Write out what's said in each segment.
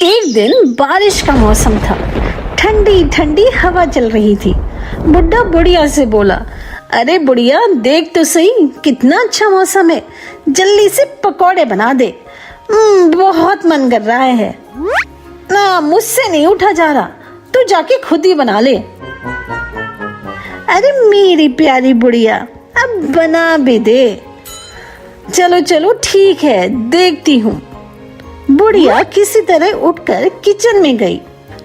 एक दिन बारिश का मौसम था। ठंडी ठंडी हवा चल रही थी। बुड्ढा बुढ़िया से बोला, अरे बुढ़िया देख तो सही कितना अच्छा मौसम है, जल्दी से पकौड़े बना दे। बहुत मन कर रहा है ना, मुझसे नहीं उठा जा रहा, तू जाके खुद ही बना ले। अरे मेरी प्यारी बुढ़िया अब बना भी दे। चलो चलो ठीक है, देखती हूँ। बुढ़िया किसी तरह उठकर किचन में गई।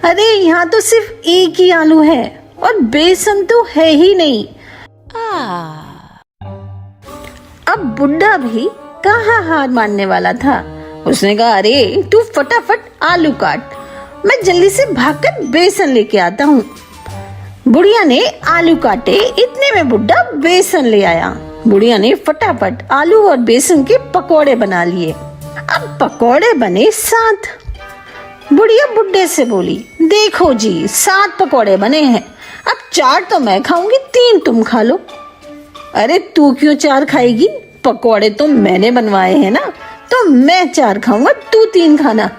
अरे यहाँ तो सिर्फ एक ही आलू है और बेसन तो है ही नहीं। अब बुड्ढा भी कहाँ हार मानने वाला था। उसने कहा, अरे तू फटाफट आलू काट, मैं जल्दी से भागकर बेसन लेके आता हूँ। बुढ़िया ने आलू काटे, इतने में बुड्ढा बेसन ले आया। बुढ़िया ने फटाफट आलू और बेसन के पकोड़े बना लिए। अब पकोड़े बने 7। बुढ़िया बुड्ढे से बोली, देखो जी 7 पकोड़े बने हैं, अब 4 तो मैं खाऊंगी, 3 तुम खा लो। अरे तू क्यों 4 खाएगी, पकोड़े तो मैंने बनवाए हैं ना, तो मैं 4 खाऊंगा, तू 3 खाना।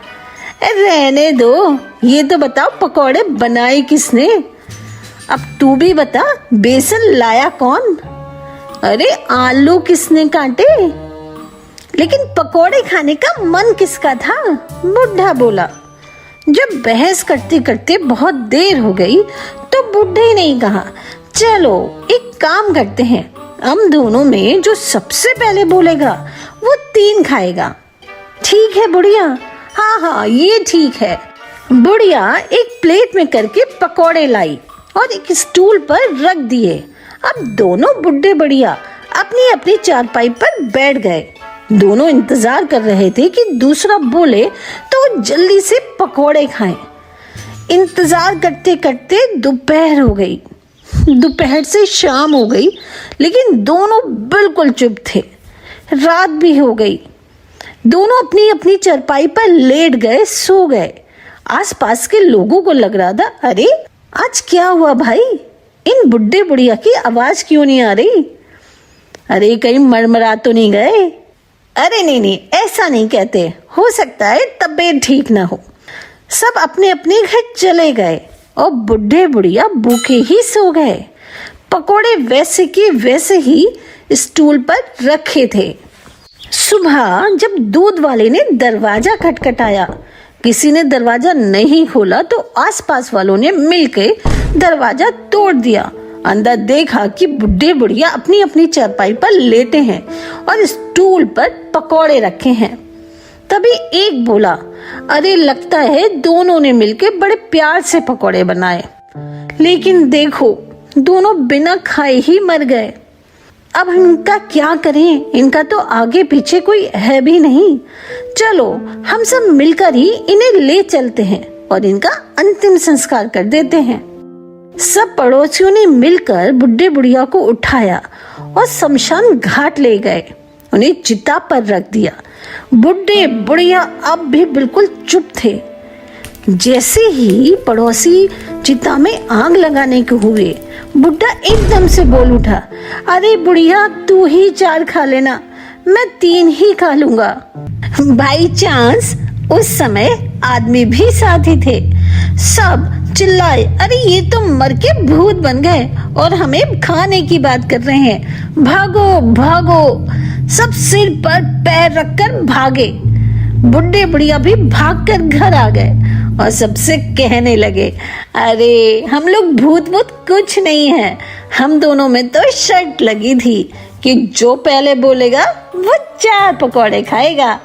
रहने दो, ये तो बताओ पकोड़े बनाए किसने। अब तू भी बता, बेसन लाया कौन। अरे आलू किसने काटे, लेकिन पकोड़े खाने का मन किसका था। बुढ़ा बोला। जब बहस करते करते बहुत देर हो गई तो बुढ़े ने कहा, चलो एक काम करते हैं, हम दोनों में जो सबसे पहले बोलेगा वो 3 खाएगा। ठीक है बुढ़िया, हाँ हाँ ये ठीक है। बुढ़िया एक प्लेट में करके पकोड़े लाई और एक स्टूल पर रख दिए। अब दोनों बुड्ढे बुढ़िया अपनी अपनी चारपाई पर बैठ गए। दोनों इंतजार कर रहे थे कि दूसरा बोले तो जल्दी से पकोड़े खाएं। इंतजार करते करते दोपहर हो गई। दोपहर से शाम हो गई, लेकिन दोनों बिल्कुल चुप थे। रात भी हो गई। दोनों अपनी अपनी चारपाई पर लेट गए, सो गए। आसपास के लोगों को लग रहा था, अरे आज क्या हुआ भाई, इन बुड्ढे बुढ़िया की आवाज क्यों नहीं आ रही। अरे कहीं मरमरा तो नहीं गए। अरे नहीं, ऐसा नहीं कहते, हो सकता है तबीयत ठीक ना हो। सब अपने अपने घर चले गए और बुड्ढे बुढ़िया भूखे ही सो गए। पकोड़े वैसे के वैसे ही स्टूल पर रखे थे। सुबह जब दूध वाले ने दरवाजा खटखटाया, किसी ने दरवाजा नहीं खोला तो आसपास वालों ने मिलकर दरवाजा तोड़ दिया। अंदर देखा कि बुड्ढे बुढ़िया अपनी अपनी चारपाई पर लेटे हैं और स्टूल पर पकोड़े रखे हैं। तभी एक बोला, अरे लगता है दोनों ने मिलकर बड़े प्यार से पकोड़े बनाए, लेकिन देखो दोनों बिना खाए ही मर गए। अब इनका क्या करें, इनका तो आगे पीछे कोई है भी नहीं। चलो हम सब मिलकर ही इन्हें ले चलते हैं और इनका अंतिम संस्कार कर देते हैं। सब पड़ोसियों ने मिलकर बुड्ढे बुढ़िया को उठाया और शमशान घाट ले गए। उन्हें चिता पर रख दिया। बुड्ढे बुढ़िया अब भी बिल्कुल चुप थे। जैसे ही पड़ोसी चिता में आग लगाने को हुए, बुड्ढा एकदम से बोल उठा, अरे बुढ़िया तू ही 4 खा लेना, मैं 3 ही खा लूंगा। बाई चांस उस समय आदमी भी साथ ही थे। सब चिल्लाए, अरे ये तो मर के भूत बन गए और हमें खाने की बात कर रहे हैं, भागो भागो। सब सिर पर पैर रखकर भागे। बुड्ढे बुढ़िया भी भागकर घर आ गए और सबसे कहने लगे, अरे हम लोग भूत भूत कुछ नहीं है, हम दोनों में तो शर्त लगी थी कि जो पहले बोलेगा वो 4 पकोड़े खाएगा।